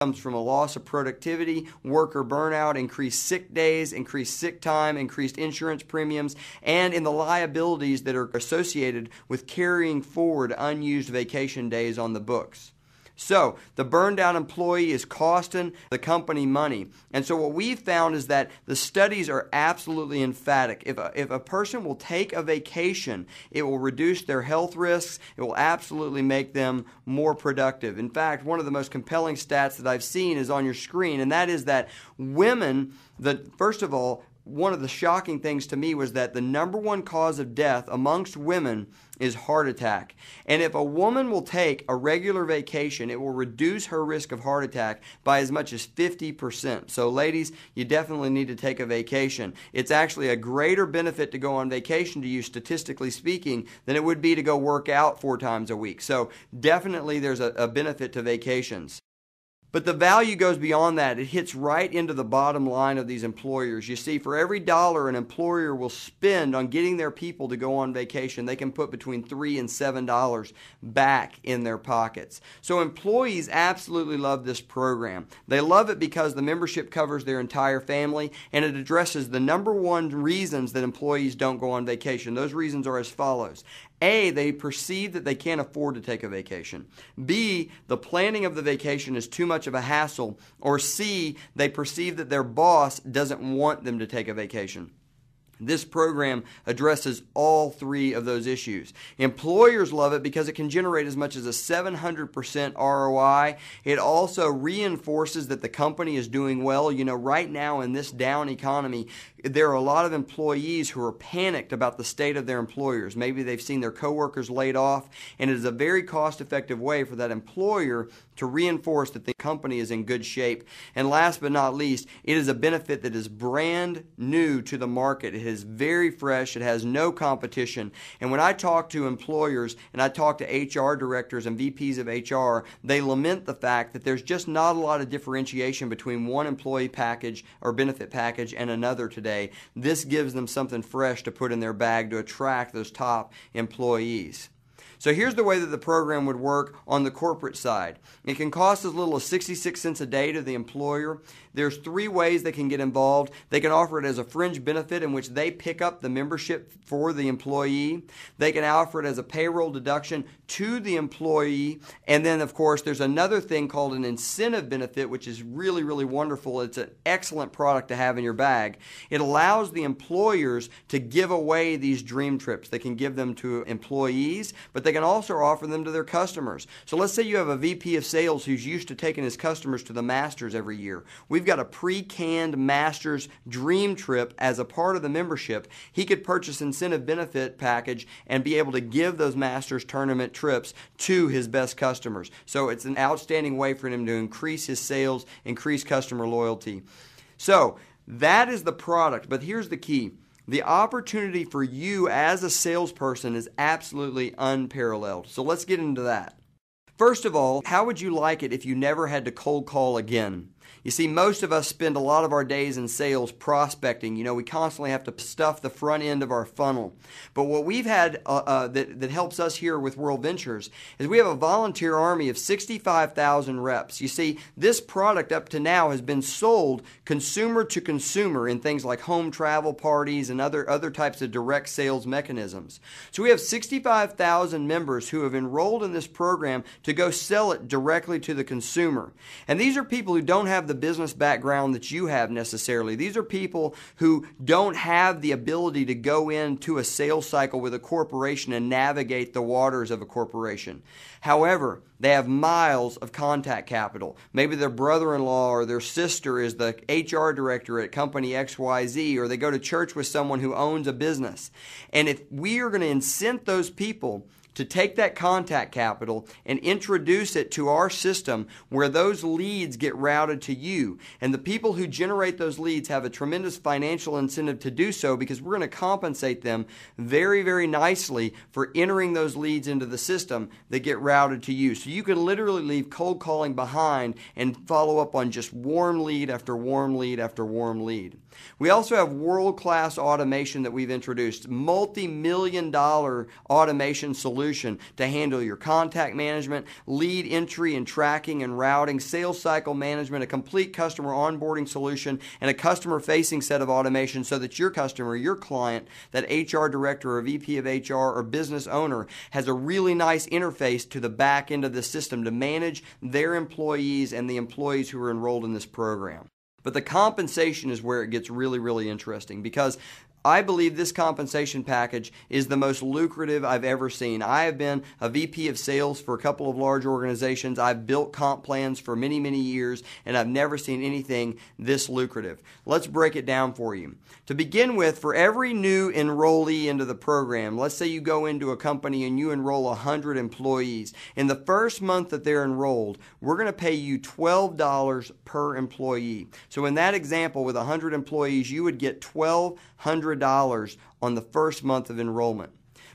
comes from a loss of productivity, worker burnout, increased sick days, increased sick time, increased insurance premiums, and in the liabilities that are associated with carrying forward unused vacation days on the books. So the burned out employee is costing the company money. And so what we've found is that the studies are absolutely emphatic. If a person will take a vacation, it will reduce their health risks. It will absolutely make them more productive. In fact, one of the most compelling stats that I've seen is on your screen, and that is that women, first of all, one of the shocking things to me was that the number one cause of death amongst women is heart attack. And if a woman will take a regular vacation, it will reduce her risk of heart attack by as much as 50%. So ladies, you definitely need to take a vacation. It's actually a greater benefit to go on vacation to you, statistically speaking, than it would be to go work out 4 times a week. So definitely there's a benefit to vacations. But the value goes beyond that. It hits right into the bottom line of these employers. You see, for every dollar an employer will spend on getting their people to go on vacation, they can put between $3 and $7 back in their pockets. So employees absolutely love this program. They love it because the membership covers their entire family, and it addresses the number one reasons that employees don't go on vacation. Those reasons are as follows. A, they perceive that they can't afford to take a vacation. B, the planning of the vacation is too much of a hassle. Or C, they perceive that their boss doesn't want them to take a vacation. This program addresses all 3 of those issues. Employers love it because it can generate as much as a 700% ROI. It also reinforces that the company is doing well. You know, right now in this down economy, there are a lot of employees who are panicked about the state of their employers. Maybe they've seen their coworkers laid off, and it is a very cost-effective way for that employer to reinforce that the company is in good shape. And last but not least, it is a benefit that is brand new to the market. It is very fresh. It has no competition. And when I talk to employers and I talk to HR directors and VPs of HR, they lament the fact that there's just not a lot of differentiation between one employee package or benefit package and another today. This gives them something fresh to put in their bag to attract those top employees. So here's the way that the program would work on the corporate side. It can cost as little as 66 cents a day to the employer. There's 3 ways they can get involved. They can offer it as a fringe benefit in which they pick up the membership for the employee. They can offer it as a payroll deduction to the employee. And then, of course, there's another thing called an incentive benefit, which is really, really wonderful. It's an excellent product to have in your bag. It allows the employers to give away these dream trips. They can give them to employees, but they can also offer them to their customers. So let's say you have a VP of sales who's used to taking his customers to the Masters every year. We've got a pre-canned Masters dream trip as a part of the membership. He could purchase incentive benefit package and be able to give those Masters tournament trips to his best customers. So it's an outstanding way for him to increase his sales, increase customer loyalty. So that is the product, but here's the key. The opportunity for you as a salesperson is absolutely unparalleled. So let's get into that. First of all, how would you like it if you never had to cold call again? You see, most of us spend a lot of our days in sales prospecting. You know, we constantly have to stuff the front end of our funnel. But what we've had that helps us here with WorldVentures is we have a volunteer army of 65,000 reps. You see, this product up to now has been sold consumer to consumer in things like home travel parties and other types of direct sales mechanisms. So we have 65,000 members who have enrolled in this program to go sell it directly to the consumer. And these are people who don't have the business background that you have necessarily. These are people who don't have the ability to go into a sales cycle with a corporation and navigate the waters of a corporation. However, they have miles of contact capital. Maybe their brother-in-law or their sister is the HR director at company XYZ, or they go to church with someone who owns a business. And if we are going to incent those people to take that contact capital and introduce it to our system where those leads get routed to you. And the people who generate those leads have a tremendous financial incentive to do so because we're going to compensate them very, very nicely for entering those leads into the system that get routed to you. So you can literally leave cold calling behind and follow up on just warm lead after warm lead after warm lead. We also have world-class automation that we've introduced, multi-million-dollar automation solutions solution to handle your contact management, lead entry and tracking and routing, sales cycle management, a complete customer onboarding solution, and a customer-facing set of automation so that your customer, your client, that HR director or VP of HR or business owner has a really nice interface to the back end of the system to manage their employees and the employees who are enrolled in this program. But the compensation is where it gets really, really interesting, because I believe this compensation package is the most lucrative I've ever seen. I have been a VP of sales for a couple of large organizations. I've built comp plans for many, many years, and I've never seen anything this lucrative. Let's break it down for you. To begin with, for every new enrollee into the program, let's say you go into a company and you enroll 100 employees. In the first month that they're enrolled, we're going to pay you $12 per employee. So in that example, with 100 employees, you would get $1,200 on the first month of enrollment.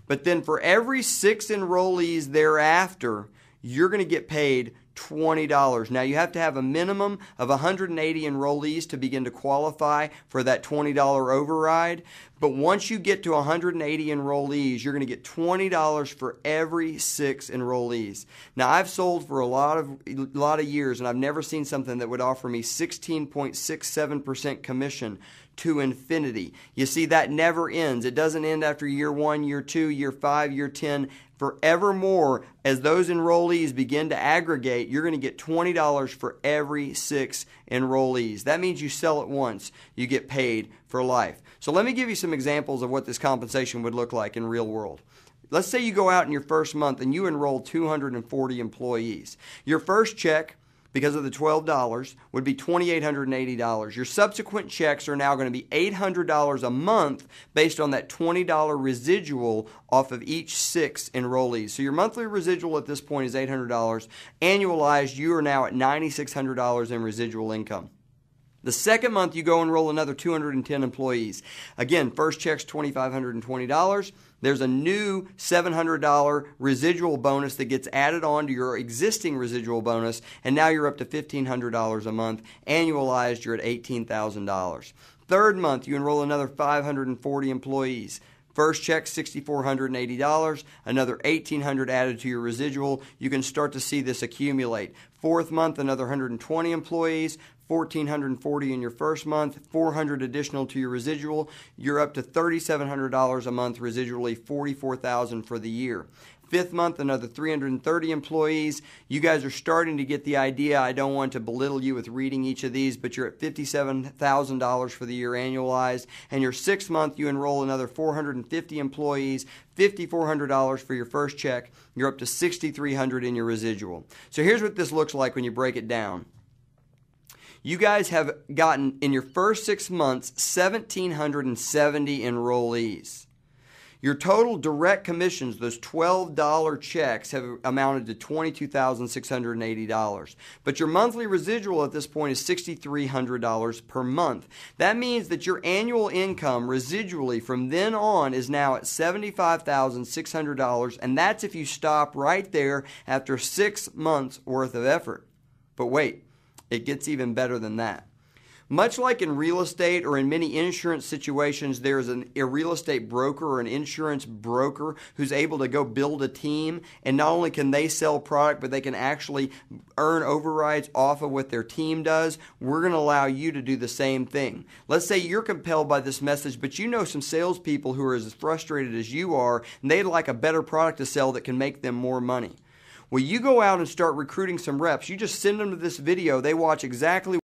But then for every 6 enrollees thereafter, you're going to get paid $20. Now you have to have a minimum of 180 enrollees to begin to qualify for that $20 override. But once you get to 180 enrollees, you're going to get $20 for every 6 enrollees. Now I've sold for a lot of years, and I've never seen something that would offer me 16.67% commission to infinity. You see, that never ends. It doesn't end after year 1, year 2, year 5, year 10. Forevermore, as those enrollees begin to aggregate, you're going to get $20 for every 6 enrollees. That means you sell it once, you get paid for life. So let me give you some examples of what this compensation would look like in real world. Let's say you go out in your first month and you enroll 240 employees. Your first check, because of the $12, would be $2,880. Your subsequent checks are now going to be $800 a month based on that $20 residual off of each 6 enrollees. So your monthly residual at this point is $800. Annualized, you are now at $9,600 in residual income. The second month, you go enroll another 210 employees. Again, first check's $2,520. There's a new $700 residual bonus that gets added on to your existing residual bonus, and now you're up to $1,500 a month. Annualized, you're at $18,000. Third month, you enroll another 540 employees. First check, $6,480, another $1,800 added to your residual. You can start to see this accumulate. Fourth month, another 120 employees, $1,440 in your first month, $400 additional to your residual. You're up to $3,700 a month residually, $44,000 for the year. Fifth month, another 330 employees. You guys are starting to get the idea. I don't want to belittle you with reading each of these, but you're at $57,000 for the year annualized. And your sixth month, you enroll another 450 employees, $5,400 for your first check. You're up to $6,300 in your residual. So here's what this looks like when you break it down. You guys have gotten, in your first 6 months, 1,770 enrollees. Your total direct commissions, those $12 checks, have amounted to $22,680. But your monthly residual at this point is $6,300 per month. That means that your annual income residually from then on is now at $75,600, and that's if you stop right there after 6 months worth of effort. But wait, it gets even better than that. Much like in real estate or in many insurance situations, there's a real estate broker or an insurance broker who's able to go build a team, and not only can they sell product, but they can actually earn overrides off of what their team does. We're going to allow you to do the same thing. Let's say you're compelled by this message, but you know some salespeople who are as frustrated as you are, and they'd like a better product to sell that can make them more money. Well, you go out and start recruiting some reps. You just send them to this video. They watch exactly